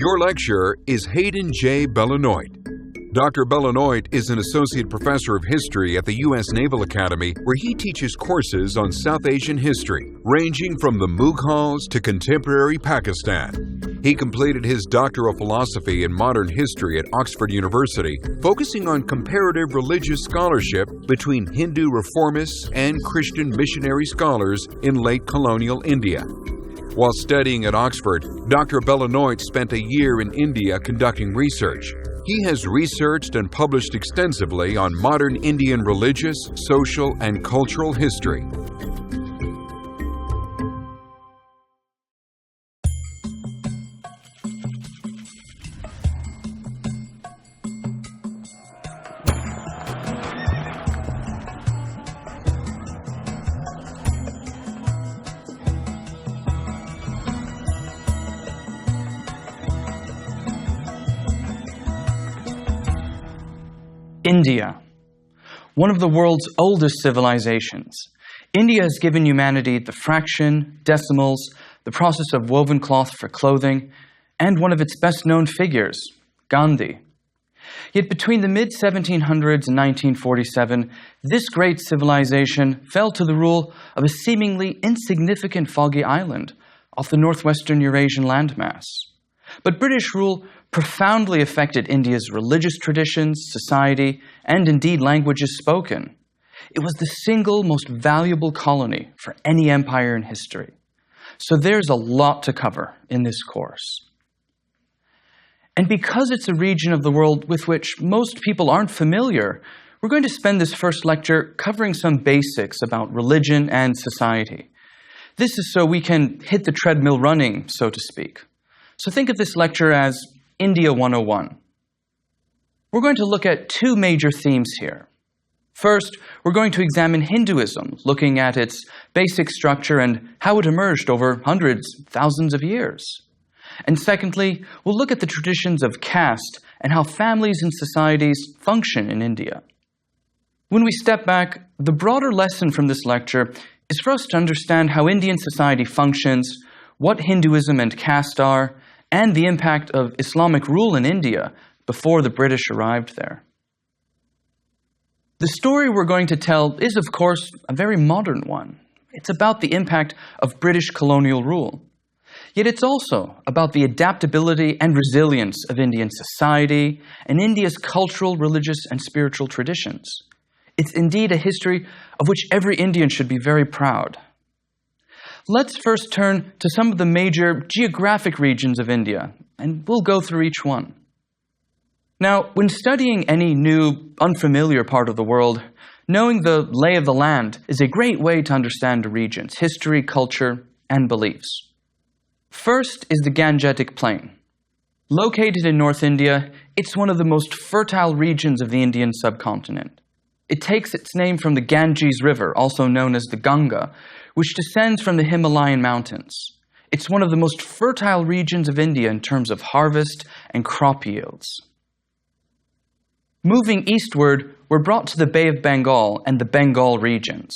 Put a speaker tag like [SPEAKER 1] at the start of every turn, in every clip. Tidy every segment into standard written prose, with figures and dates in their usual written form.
[SPEAKER 1] Your lecturer is Hayden J. Bellanoit. Dr. Bellanoit is an associate professor of history at the U.S. Naval Academy, where he teaches courses on South Asian history, ranging from the Mughals to contemporary Pakistan. He completed his Doctor of Philosophy in Modern History at Oxford University, focusing on comparative religious scholarship between Hindu reformists and Christian missionary scholars in late colonial India. While studying at Oxford, Dr. Bellanoit spent a year in India conducting research. He has researched and published extensively on modern Indian religious, social, and cultural history.
[SPEAKER 2] India, one of the world's oldest civilizations. India has given humanity the fraction, decimals, the process of woven cloth for clothing, and one of its best-known figures, Gandhi. Yet between the mid-1700s and 1947, this great civilization fell to the rule of a seemingly insignificant foggy island off the northwestern Eurasian landmass. But British rule profoundly affected India's religious traditions, society, and indeed languages spoken. It was the single most valuable colony for any empire in history. So there's a lot to cover in this course. And because it's a region of the world with which most people aren't familiar, we're going to spend this first lecture covering some basics about religion and society. This is so we can hit the treadmill running, so to speak. So think of this lecture as India 101. We're going to look at two major themes here. First, we're going to examine Hinduism, looking at its basic structure and how it emerged over hundreds, thousands of years. And secondly, we'll look at the traditions of caste and how families and societies function in India. When we step back, the broader lesson from this lecture is for us to understand how Indian society functions, what Hinduism and caste are, and the impact of Islamic rule in India before the British arrived there. The story we're going to tell is, of course, a very modern one. It's about the impact of British colonial rule. Yet it's also about the adaptability and resilience of Indian society and India's cultural, religious, and spiritual traditions. It's indeed a history of which every Indian should be very proud. Let's first turn to some of the major geographic regions of India, and we'll go through each one. Now, when studying any new, unfamiliar part of the world, knowing the lay of the land is a great way to understand a region's history, culture, and beliefs. First is the Gangetic Plain. Located in North India, it's one of the most fertile regions of the Indian subcontinent. It takes its name from the Ganges River, also known as the Ganga, which descends from the Himalayan mountains. It's one of the most fertile regions of India in terms of harvest and crop yields. Moving eastward, we're brought to the Bay of Bengal and the Bengal regions.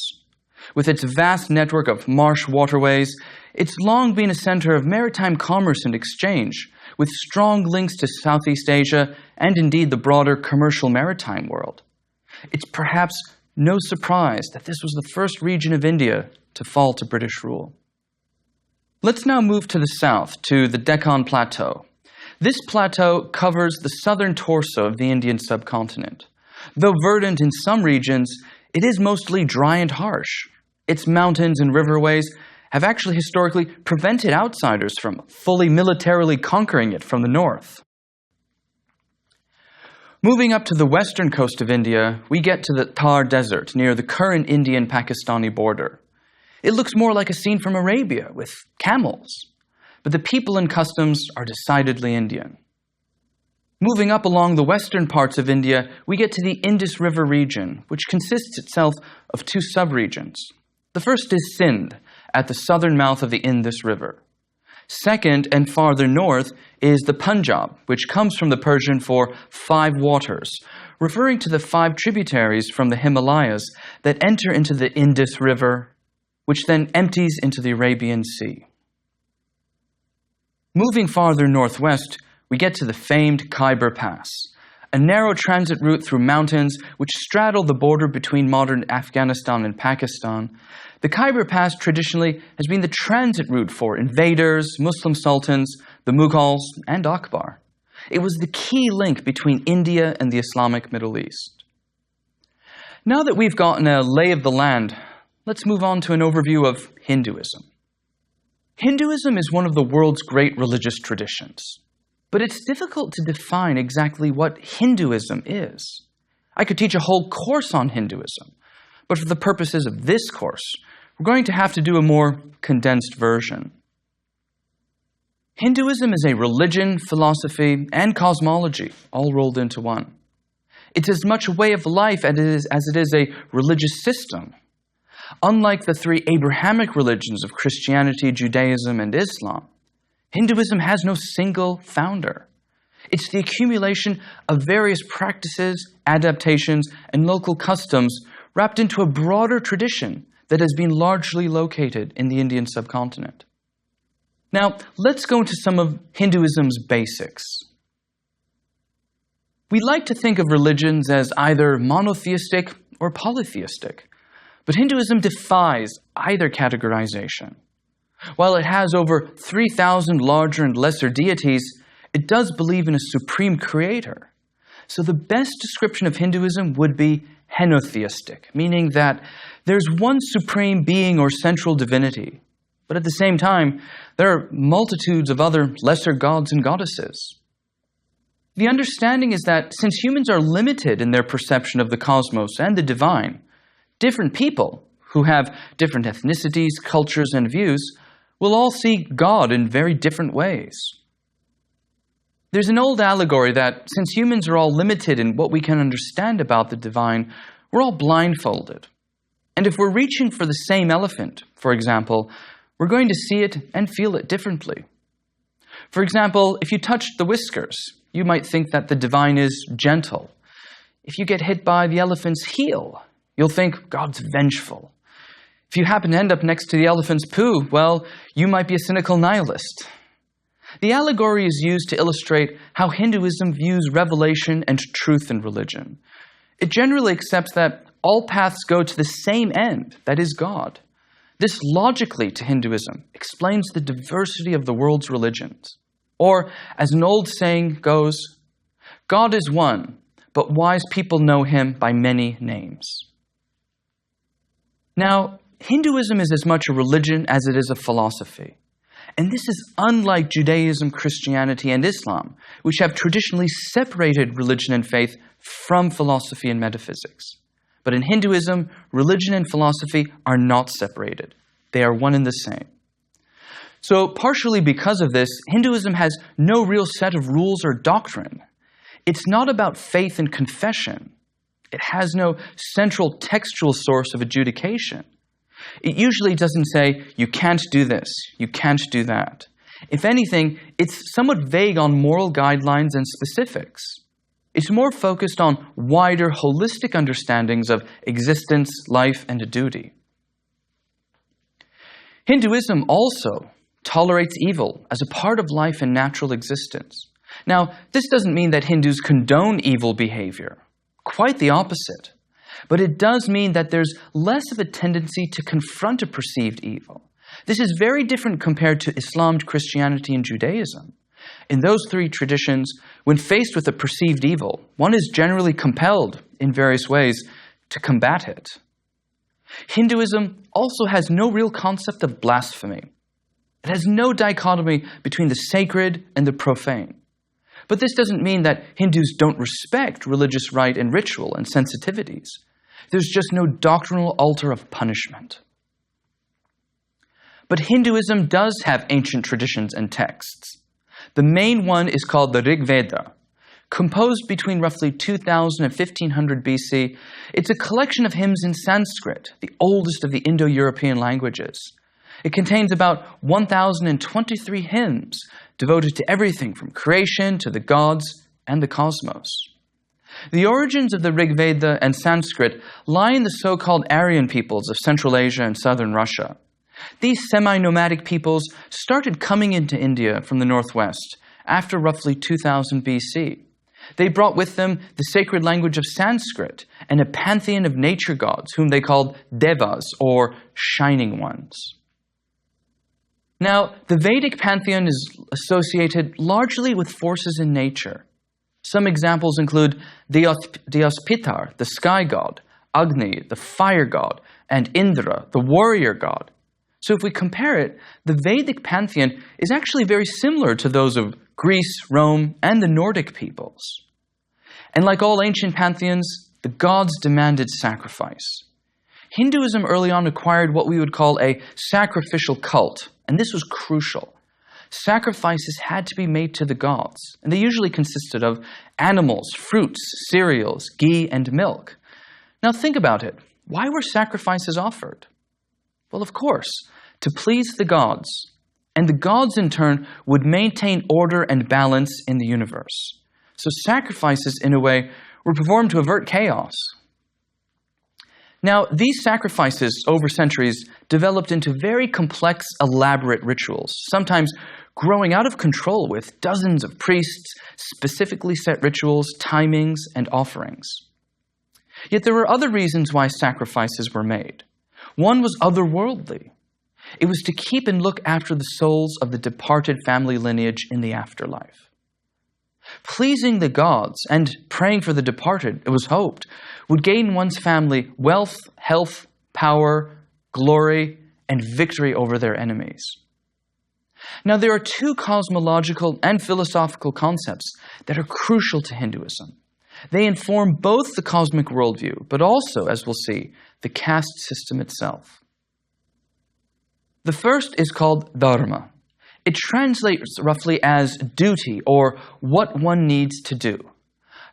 [SPEAKER 2] With its vast network of marsh waterways, it's long been a center of maritime commerce and exchange, with strong links to Southeast Asia and indeed the broader commercial maritime world. It's perhaps no surprise that this was the first region of India to fall to British rule. Let's now move to the south, to the Deccan Plateau. This plateau covers the southern torso of the Indian subcontinent. Though verdant in some regions, it is mostly dry and harsh. Its mountains and riverways have actually historically prevented outsiders from fully militarily conquering it from the north. Moving up to the western coast of India, we get to the Thar Desert near the current Indian-Pakistani border. It looks more like a scene from Arabia with camels, but the people and customs are decidedly Indian. Moving up along the western parts of India, we get to the Indus River region, which consists itself of two subregions. The first is Sindh, at the southern mouth of the Indus River. Second, and farther north, is the Punjab, which comes from the Persian for 5 waters, referring to the 5 tributaries from the Himalayas that enter into the Indus River, which then empties into the Arabian Sea. Moving farther northwest, we get to the famed Khyber Pass, a narrow transit route through mountains which straddle the border between modern Afghanistan and Pakistan. The Khyber Pass traditionally has been the transit route for invaders, Muslim sultans, the Mughals, and Akbar. It was the key link between India and the Islamic Middle East. Now that we've gotten a lay of the land, let's move on to an overview of Hinduism. Hinduism is one of the world's great religious traditions. But it's difficult to define exactly what Hinduism is. I could teach a whole course on Hinduism, but for the purposes of this course, we're going to have to do a more condensed version. Hinduism is a religion, philosophy, and cosmology, all rolled into one. It's as much a way of life as it is a religious system. Unlike the three Abrahamic religions of Christianity, Judaism, and Islam, Hinduism has no single founder. It's the accumulation of various practices, adaptations, and local customs wrapped into a broader tradition that has been largely located in the Indian subcontinent. Now, let's go into some of Hinduism's basics. We like to think of religions as either monotheistic or polytheistic, but Hinduism defies either categorization. While it has over 3,000 larger and lesser deities, it does believe in a supreme creator. So the best description of Hinduism would be henotheistic, meaning that there's one supreme being or central divinity. But at the same time, there are multitudes of other lesser gods and goddesses. The understanding is that since humans are limited in their perception of the cosmos and the divine, different people who have different ethnicities, cultures, and views will all see God in very different ways. There's an old allegory that since humans are all limited in what we can understand about the divine, we're all blindfolded. And if we're reaching for the same elephant, for example, we're going to see it and feel it differently. For example, if you touch the whiskers, you might think that the divine is gentle. If you get hit by the elephant's heel, you'll think God's vengeful. If you happen to end up next to the elephant's poo, well, you might be a cynical nihilist. The allegory is used to illustrate how Hinduism views revelation and truth in religion. It generally accepts that all paths go to the same end, that is God. This logically, to Hinduism, explains the diversity of the world's religions. Or, as an old saying goes, God is one, but wise people know him by many names. Now, Hinduism is as much a religion as it is a philosophy. And this is unlike Judaism, Christianity, and Islam, which have traditionally separated religion and faith from philosophy and metaphysics. But in Hinduism, religion and philosophy are not separated. They are one and the same. So, partially because of this, Hinduism has no real set of rules or doctrine. It's not about faith and confession. It has no central textual source of adjudication. It usually doesn't say, you can't do this, you can't do that. If anything, it's somewhat vague on moral guidelines and specifics. It's more focused on wider, holistic understandings of existence, life, and duty. Hinduism also tolerates evil as a part of life and natural existence. Now, this doesn't mean that Hindus condone evil behavior. Quite the opposite. But it does mean that there's less of a tendency to confront a perceived evil. This is very different compared to Islam, Christianity, and Judaism. In those three traditions, when faced with a perceived evil, one is generally compelled, in various ways, to combat it. Hinduism also has no real concept of blasphemy. It has no dichotomy between the sacred and the profane. But this doesn't mean that Hindus don't respect religious rite and ritual and sensitivities. There's just no doctrinal altar of punishment. But Hinduism does have ancient traditions and texts. The main one is called the Rig Veda. Composed between roughly 2000 and 1500 BC, it's a collection of hymns in Sanskrit, the oldest of the Indo-European languages. It contains about 1,023 hymns devoted to everything from creation to the gods and the cosmos. The origins of the Rig Veda and Sanskrit lie in the so-called Aryan peoples of Central Asia and southern Russia. These semi-nomadic peoples started coming into India from the northwest after roughly 2000 BC. They brought with them the sacred language of Sanskrit and a pantheon of nature gods, whom they called devas, or shining ones. Now, the Vedic pantheon is associated largely with forces in nature. Some examples include Dios Pitar, the sky god, Agni, the fire god, and Indra, the warrior god. So if we compare it, the Vedic pantheon is actually very similar to those of Greece, Rome, and the Nordic peoples. And like all ancient pantheons, the gods demanded sacrifice. Hinduism early on acquired what we would call a sacrificial cult, and this was crucial. Sacrifices had to be made to the gods, and they usually consisted of animals, fruits, cereals, ghee, and milk. Now think about it. Why were sacrifices offered? Well, of course, to please the gods, and the gods in turn would maintain order and balance in the universe. So sacrifices, in a way, were performed to avert chaos. Now, these sacrifices over centuries developed into very complex, elaborate rituals, sometimes growing out of control with dozens of priests, specifically set rituals, timings, and offerings. Yet there were other reasons why sacrifices were made. One was otherworldly. It was to keep and look after the souls of the departed family lineage in the afterlife. Pleasing the gods and praying for the departed, it was hoped, would gain one's family wealth, health, power, glory, and victory over their enemies. Now, there are two cosmological and philosophical concepts that are crucial to Hinduism. They inform both the cosmic worldview, but also, as we'll see, the caste system itself. The first is called dharma. It translates roughly as duty, or what one needs to do.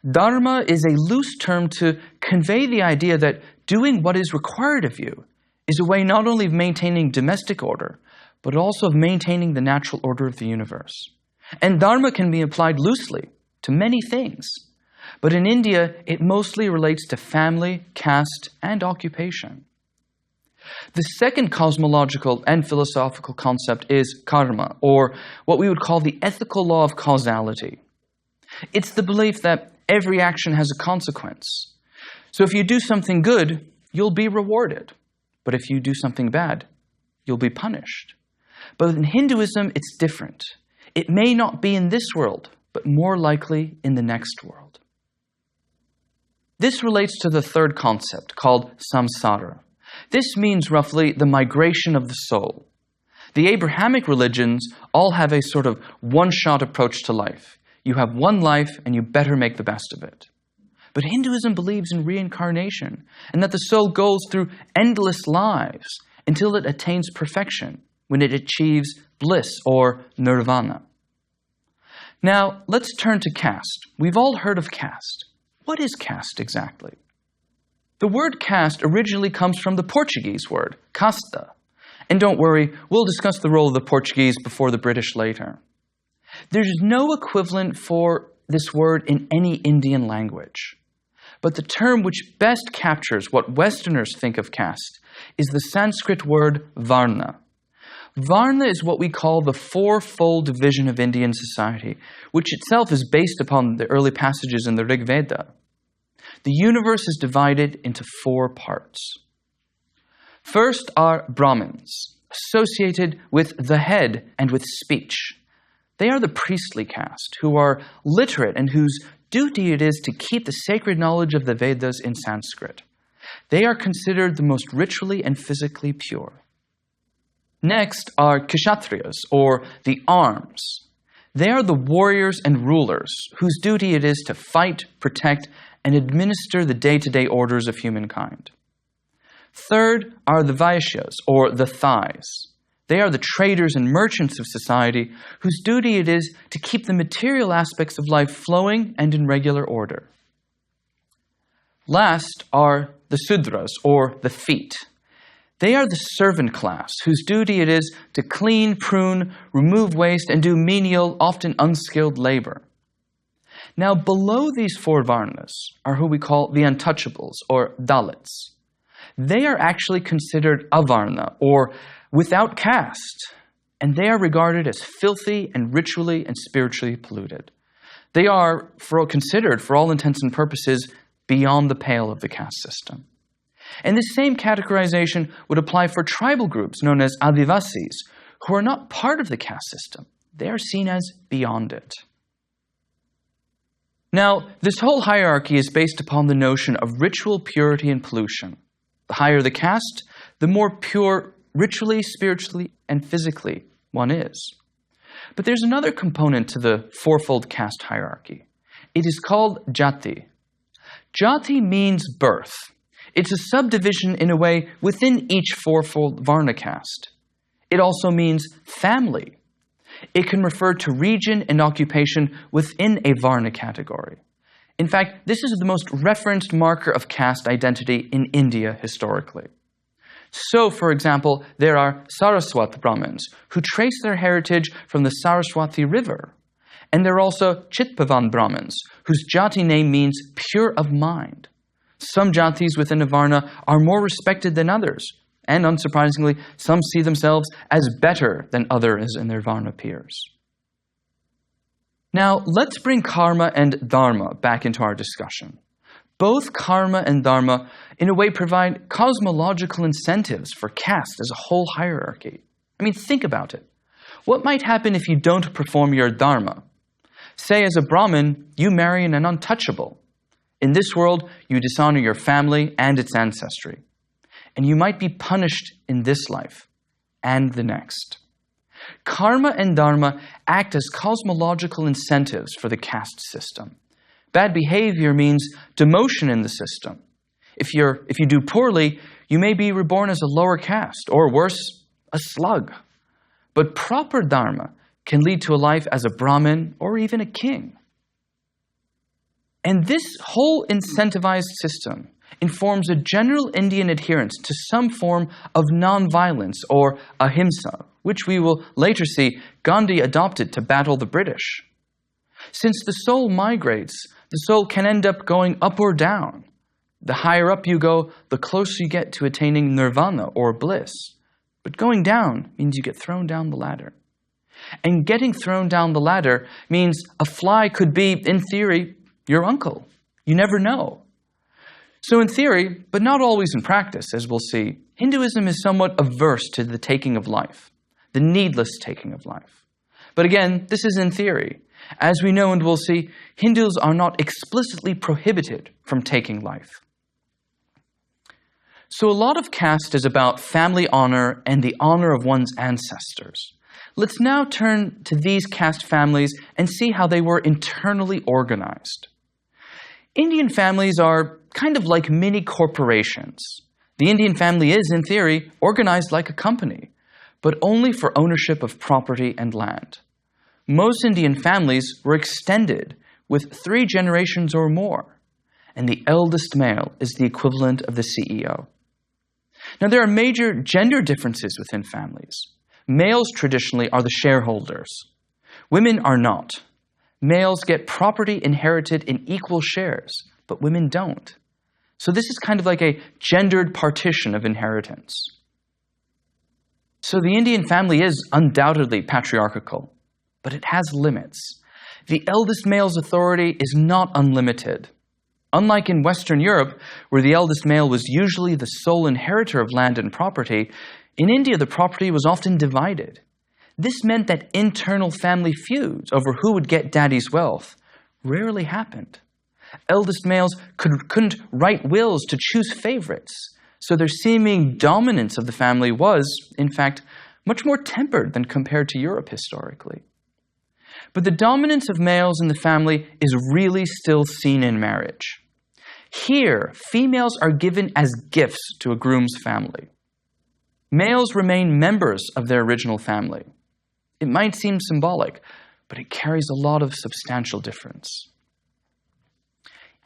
[SPEAKER 2] Dharma is a loose term to convey the idea that doing what is required of you is a way not only of maintaining domestic order, but also of maintaining the natural order of the universe. And dharma can be applied loosely to many things. But in India, it mostly relates to family, caste, and occupation. The second cosmological and philosophical concept is karma, or what we would call the ethical law of causality. It's the belief that every action has a consequence. So if you do something good, you'll be rewarded. But if you do something bad, you'll be punished. But in Hinduism, it's different. It may not be in this world, but more likely in the next world. This relates to the third concept, called samsara. This means roughly the migration of the soul. The Abrahamic religions all have a sort of one-shot approach to life. You have one life, and you better make the best of it. But Hinduism believes in reincarnation, and that the soul goes through endless lives until it attains perfection, when it achieves bliss or nirvana. Now, let's turn to caste. We've all heard of caste. What is caste exactly? The word caste originally comes from the Portuguese word, casta. And don't worry, we'll discuss the role of the Portuguese before the British later. There's no equivalent for this word in any Indian language. But the term which best captures what Westerners think of caste is the Sanskrit word varna. Varna is what we call the fourfold division of Indian society, which itself is based upon the early passages in the Rig Veda. The universe is divided into 4 parts. First are Brahmins, associated with the head and with speech. They are the priestly caste, who are literate and whose duty it is to keep the sacred knowledge of the Vedas in Sanskrit. They are considered the most ritually and physically pure. Next are Kshatriyas, or the arms. They are the warriors and rulers, whose duty it is to fight, protect, and administer the day-to-day orders of humankind. Third are the Vaishyas, or the thighs. They are the traders and merchants of society, whose duty it is to keep the material aspects of life flowing and in regular order. Last are the Sudras, or the feet. They are the servant class, whose duty it is to clean, prune, remove waste, and do menial, often unskilled labor. Now, below these 4 varnas are who we call the untouchables, or Dalits. They are actually considered avarna, or without caste. and they are regarded as filthy and ritually and spiritually polluted. They are considered, for all intents and purposes, beyond the pale of the caste system. And this same categorization would apply for tribal groups known as Adivasis, who are not part of the caste system. They are seen as beyond it. Now, this whole hierarchy is based upon the notion of ritual purity and pollution. The higher the caste, the more pure ritually, spiritually, and physically one is. But there's another component to the fourfold caste hierarchy. It is called jati. Jati means birth. It's a subdivision in a way within each fourfold Varna caste. It also means family. It can refer to region and occupation within a Varna category. In fact, this is the most referenced marker of caste identity in India historically. So, for example, there are Saraswat Brahmins who trace their heritage from the Saraswati River. And there are also Chitpavan Brahmins, whose jati name means pure of mind. Some jatis within a Varna are more respected than others, and unsurprisingly, some see themselves as better than others in their Varna peers. Now, let's bring karma and dharma back into our discussion. Both karma and dharma, in a way, provide cosmological incentives for caste as a whole hierarchy. I mean, think about it. What might happen if you don't perform your dharma? Say, as a Brahmin, you marry an untouchable. In this world, you dishonor your family and its ancestry. And you might be punished in this life and the next. Karma and dharma act as cosmological incentives for the caste system. Bad behavior means demotion in the system. If you do poorly, you may be reborn as a lower caste, or worse, a slug. But proper dharma can lead to a life as a Brahmin or even a king. And this whole incentivized system informs a general Indian adherence to some form of non-violence or ahimsa, which we will later see Gandhi adopted to battle the British. Since the soul migrates, the soul can end up going up or down. The higher up you go, the closer you get to attaining nirvana or bliss. But going down means you get thrown down the ladder. And getting thrown down the ladder means a fly could be, in theory, your uncle. You never know. So in theory, but not always in practice, as we'll see, Hinduism is somewhat averse to the taking of life, the needless taking of life. But again, this is in theory. As we know and we'll see, Hindus are not explicitly prohibited from taking life. So a lot of caste is about family honor and the honor of one's ancestors. Let's now turn to these caste families and see how they were internally organized. Indian families are kind of like mini corporations. The Indian family is, in theory, organized like a company, but only for ownership of property and land. Most Indian families were extended with 3 generations or more, and the eldest male is the equivalent of the CEO. Now, there are major gender differences within families. Males traditionally are the shareholders. Women are not. Males get property inherited in equal shares, but women don't. So this is kind of like a gendered partition of inheritance. So the Indian family is undoubtedly patriarchal, but it has limits. The eldest male's authority is not unlimited. Unlike in Western Europe, where the eldest male was usually the sole inheritor of land and property, in India the property was often divided. This meant that internal family feuds over who would get daddy's wealth rarely happened. Eldest males couldn't write wills to choose favorites, so their seeming dominance of the family was, in fact, much more tempered than compared to Europe historically. But the dominance of males in the family is really still seen in marriage. Here, females are given as gifts to a groom's family. Males remain members of their original family. It might seem symbolic, but it carries a lot of substantial difference.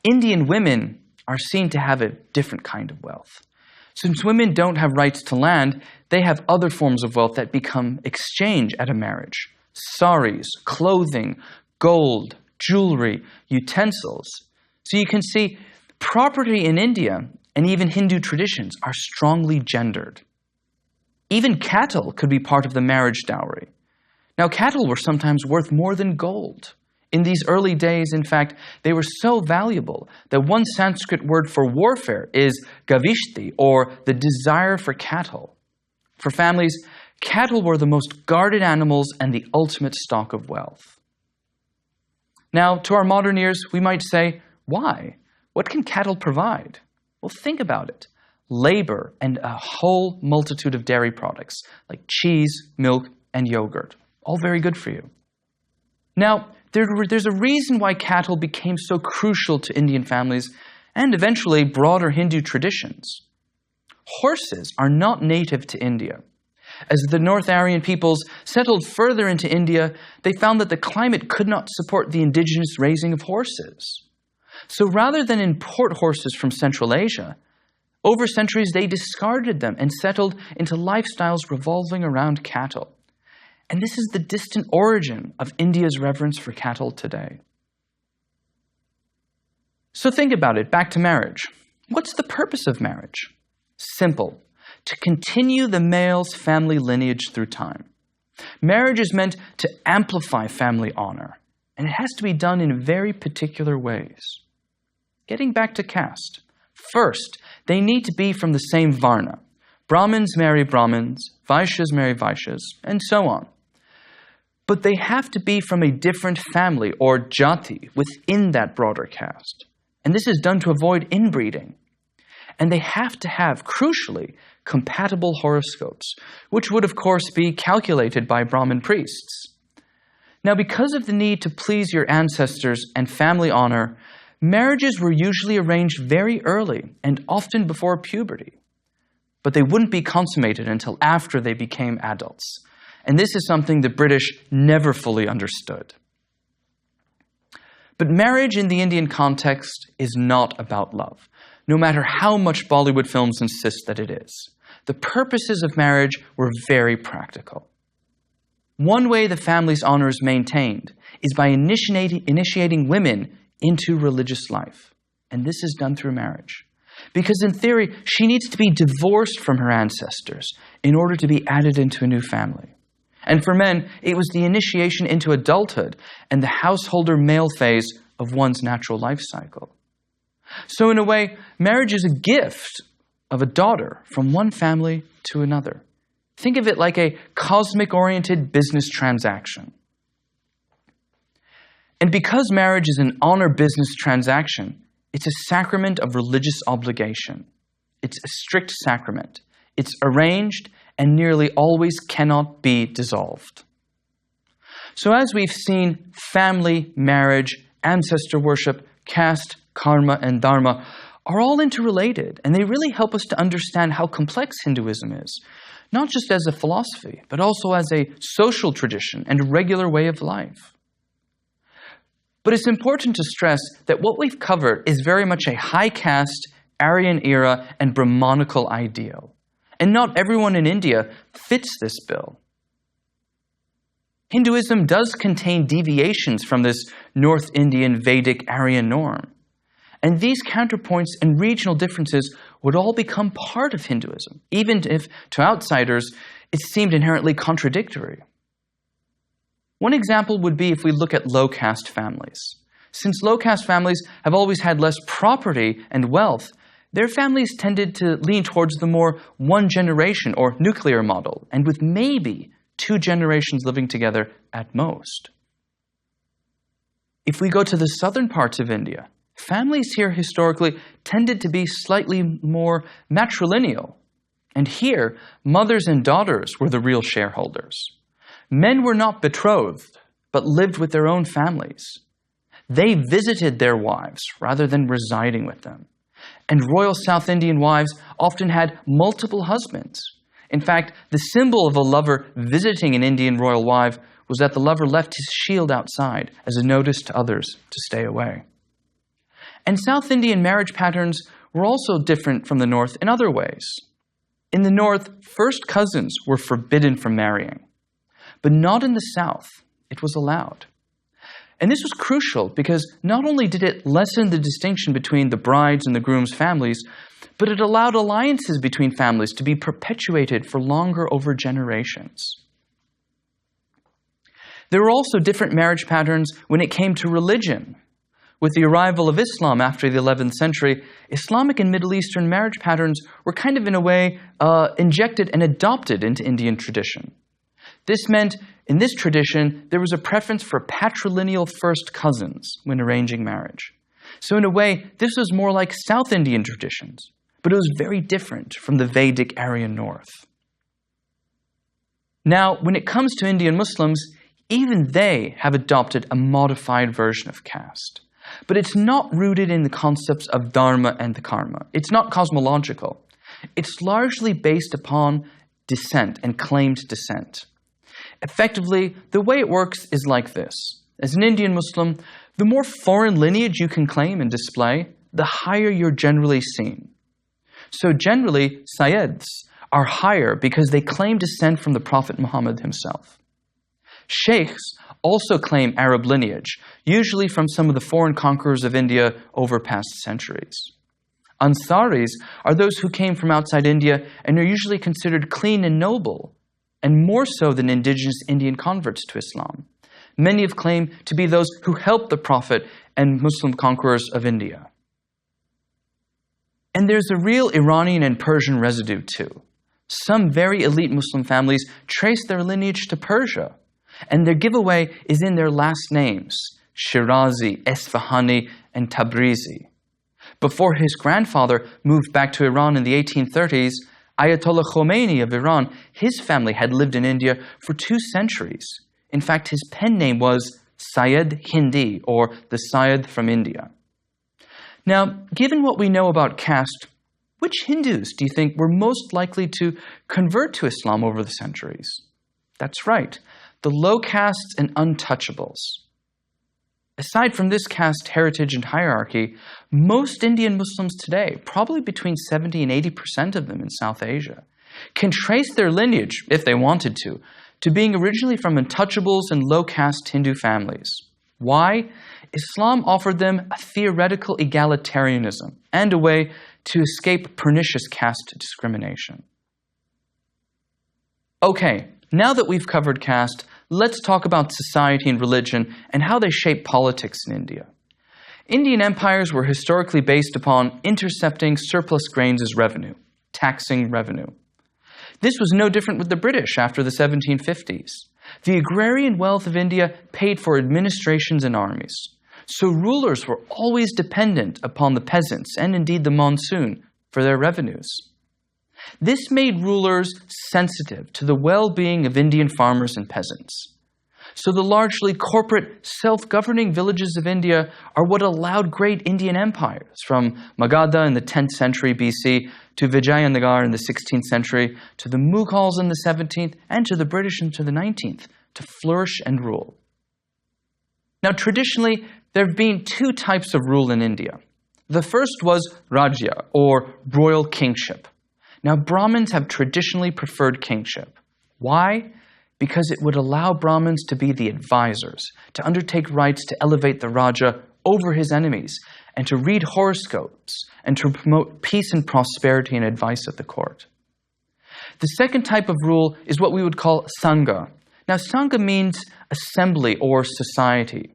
[SPEAKER 2] Indian women are seen to have a different kind of wealth. Since women don't have rights to land, they have other forms of wealth that become exchange at a marriage. Saris, clothing, gold, jewelry, utensils. So you can see property in India and even Hindu traditions are strongly gendered. Even cattle could be part of the marriage dowry. Now, cattle were sometimes worth more than gold. In these early days, in fact, they were so valuable that one Sanskrit word for warfare is gavishti, or the desire for cattle. For families, cattle were the most guarded animals and the ultimate stock of wealth. Now, to our modern ears, we might say, why? What can cattle provide? Well, think about it. Labor and a whole multitude of dairy products, like cheese, milk, and yogurt. All very good for you. Now, there's a reason why cattle became so crucial to Indian families and eventually broader Hindu traditions. Horses are not native to India. As the North Aryan peoples settled further into India, they found that the climate could not support the indigenous raising of horses. So rather than import horses from Central Asia, over centuries they discarded them and settled into lifestyles revolving around cattle. And this is the distant origin of India's reverence for cattle today. So think about it, back to marriage. What's the purpose of marriage? Simple. To continue the male's family lineage through time. Marriage is meant to amplify family honor, and it has to be done in very particular ways. Getting back to caste. First, they need to be from the same varna. Brahmins marry Brahmins, Vaishyas marry Vaishyas, and so on. But they have to be from a different family, or jati, within that broader caste. And this is done to avoid inbreeding. And they have to have, crucially, compatible horoscopes, which would, of course, be calculated by Brahmin priests. Now, because of the need to please your ancestors and family honor, marriages were usually arranged very early and often before puberty. But they wouldn't be consummated until after they became adults. And this is something the British never fully understood. But marriage in the Indian context is not about love, no matter how much Bollywood films insist that it is. The purposes of marriage were very practical. One way the family's honor is maintained is by initiating women into religious life. And this is done through marriage. Because in theory, she needs to be divorced from her ancestors in order to be added into a new family. And for men, it was the initiation into adulthood and the householder male phase of one's natural life cycle. So in a way, marriage is a gift of a daughter from one family to another. Think of it like a cosmic-oriented business transaction. And because marriage is an honor business transaction, it's a sacrament of religious obligation. It's a strict sacrament. It's arranged and nearly always cannot be dissolved. So as we've seen, family, marriage, ancestor worship, caste, karma, and dharma are all interrelated, and they really help us to understand how complex Hinduism is, not just as a philosophy, but also as a social tradition and a regular way of life. But it's important to stress that what we've covered is very much a high caste, Aryan era, and Brahmanical ideal. And not everyone in India fits this bill. Hinduism does contain deviations from this North Indian Vedic Aryan norm. And these counterpoints and regional differences would all become part of Hinduism, even if, to outsiders, it seemed inherently contradictory. One example would be if we look at low-caste families. Since low-caste families have always had less property and wealth, their families tended to lean towards the more one-generation or nuclear model, and with maybe 2 generations living together at most. If we go to the southern parts of India, families here historically tended to be slightly more matrilineal. And here, mothers and daughters were the real shareholders. Men were not betrothed, but lived with their own families. They visited their wives rather than residing with them. And royal South Indian wives often had multiple husbands. In fact, the symbol of a lover visiting an Indian royal wife was that the lover left his shield outside as a notice to others to stay away. And South Indian marriage patterns were also different from the North in other ways. In the North, first cousins were forbidden from marrying. But not in the South. It was allowed. And this was crucial because not only did it lessen the distinction between the bride's and the groom's families, but it allowed alliances between families to be perpetuated for longer over generations. There were also different marriage patterns when it came to religion. With the arrival of Islam after the 11th century, Islamic and Middle Eastern marriage patterns were kind of, in a way, injected and adopted into Indian tradition. This meant, in this tradition, there was a preference for patrilineal first cousins when arranging marriage. So in a way, this was more like South Indian traditions, but it was very different from the Vedic Aryan North. Now, when it comes to Indian Muslims, even they have adopted a modified version of caste. But it's not rooted in the concepts of dharma and the karma. It's not cosmological. It's largely based upon descent and claimed descent. Effectively, the way it works is like this. As an Indian Muslim, the more foreign lineage you can claim and display, the higher you're generally seen. So generally, Sayyids are higher because they claim descent from the Prophet Muhammad himself. Sheikhs also claim Arab lineage, usually from some of the foreign conquerors of India over past centuries. Ansaris are those who came from outside India and are usually considered clean and noble, and more so than indigenous Indian converts to Islam. Many have claimed to be those who helped the Prophet and Muslim conquerors of India. And there's a real Iranian and Persian residue too. Some very elite Muslim families trace their lineage to Persia, and their giveaway is in their last names, Shirazi, Esfahani, and Tabrizi. Before his grandfather moved back to Iran in the 1830s, Ayatollah Khomeini of Iran, his family had lived in India for 2 centuries. In fact, his pen name was Syed Hindi, or the Syed from India. Now, given what we know about caste, which Hindus do you think were most likely to convert to Islam over the centuries? That's right, the low castes and untouchables. Aside from this caste heritage and hierarchy, most Indian Muslims today, probably between 70 and 80% of them in South Asia, can trace their lineage, if they wanted to being originally from untouchables and low caste Hindu families. Why? Islam offered them a theoretical egalitarianism and a way to escape pernicious caste discrimination. Okay, now that we've covered caste, let's talk about society and religion and how they shape politics in India. Indian empires were historically based upon intercepting surplus grains as revenue, taxing revenue. This was no different with the British after the 1750s. The agrarian wealth of India paid for administrations and armies. So rulers were always dependent upon the peasants and indeed the monsoon for their revenues. This made rulers sensitive to the well-being of Indian farmers and peasants. So the largely corporate, self-governing villages of India are what allowed great Indian empires, from Magadha in the 10th century BC to Vijayanagar in the 16th century, to the Mughals in the 17th, and to the British into the 19th, to flourish and rule. Now, traditionally, there have been 2 types of rule in India. The first was Rajya, or royal kingship. Now, Brahmins have traditionally preferred kingship. Why? Because it would allow Brahmins to be the advisors, to undertake rites to elevate the Raja over his enemies, and to read horoscopes, and to promote peace and prosperity and advice at the court. The second type of rule is what we would call Sangha. Now, Sangha means assembly or society.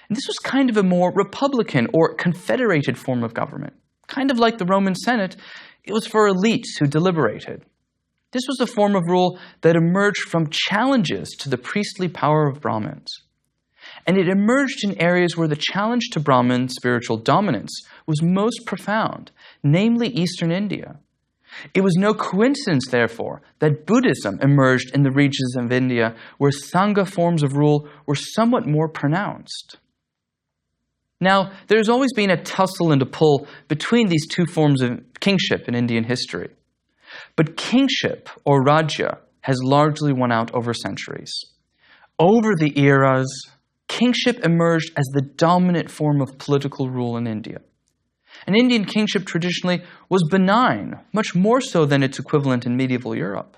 [SPEAKER 2] And this was kind of a more republican or confederated form of government. Kind of like the Roman Senate, it was for elites who deliberated. This was a form of rule that emerged from challenges to the priestly power of Brahmins. And it emerged in areas where the challenge to Brahmin spiritual dominance was most profound, namely Eastern India. It was no coincidence, therefore, that Buddhism emerged in the regions of India where Sangha forms of rule were somewhat more pronounced. Now, there's always been a tussle and a pull between these 2 forms of kingship in Indian history. But kingship, or Rajya, has largely won out over centuries. Over the eras, kingship emerged as the dominant form of political rule in India. And Indian kingship traditionally was benign, much more so than its equivalent in medieval Europe.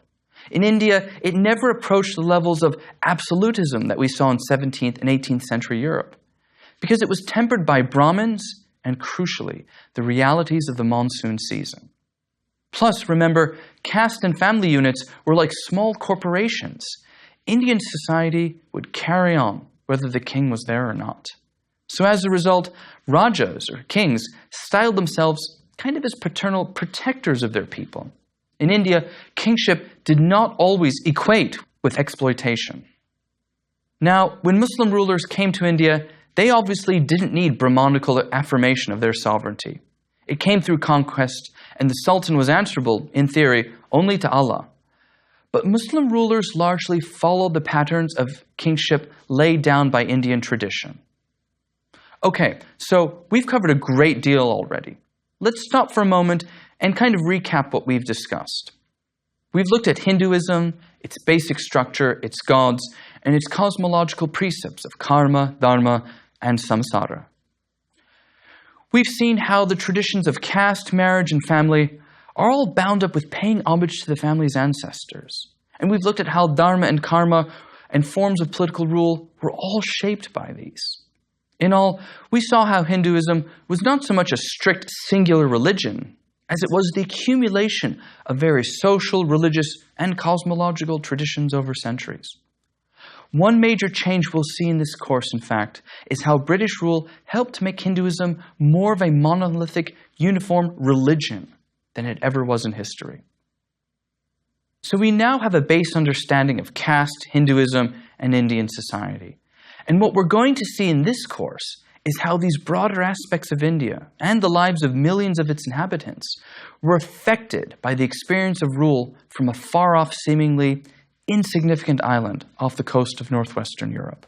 [SPEAKER 2] In India, it never approached the levels of absolutism that we saw in 17th and 18th century Europe, because it was tempered by Brahmins and, crucially, the realities of the monsoon season. Plus, remember, caste and family units were like small corporations. Indian society would carry on whether the king was there or not. So as a result, rajas, or kings, styled themselves kind of as paternal protectors of their people. In India, kingship did not always equate with exploitation. Now, when Muslim rulers came to India, they obviously didn't need Brahmanical affirmation of their sovereignty. It came through conquest, and the Sultan was answerable, in theory, only to Allah. But Muslim rulers largely followed the patterns of kingship laid down by Indian tradition. Okay, so we've covered a great deal already. Let's stop for a moment and kind of recap what we've discussed. We've looked at Hinduism, its basic structure, its gods, and its cosmological precepts of karma, dharma, and samsara. We've seen how the traditions of caste, marriage, and family are all bound up with paying homage to the family's ancestors. And we've looked at how dharma and karma and forms of political rule were all shaped by these. In all, we saw how Hinduism was not so much a strict singular religion as it was the accumulation of various social, religious, and cosmological traditions over centuries. One major change we'll see in this course, in fact, is how British rule helped to make Hinduism more of a monolithic, uniform religion than it ever was in history. So we now have a base understanding of caste, Hinduism, and Indian society. And what we're going to see in this course is how these broader aspects of India and the lives of millions of its inhabitants were affected by the experience of rule from a far-off, seemingly insignificant island off the coast of northwestern Europe.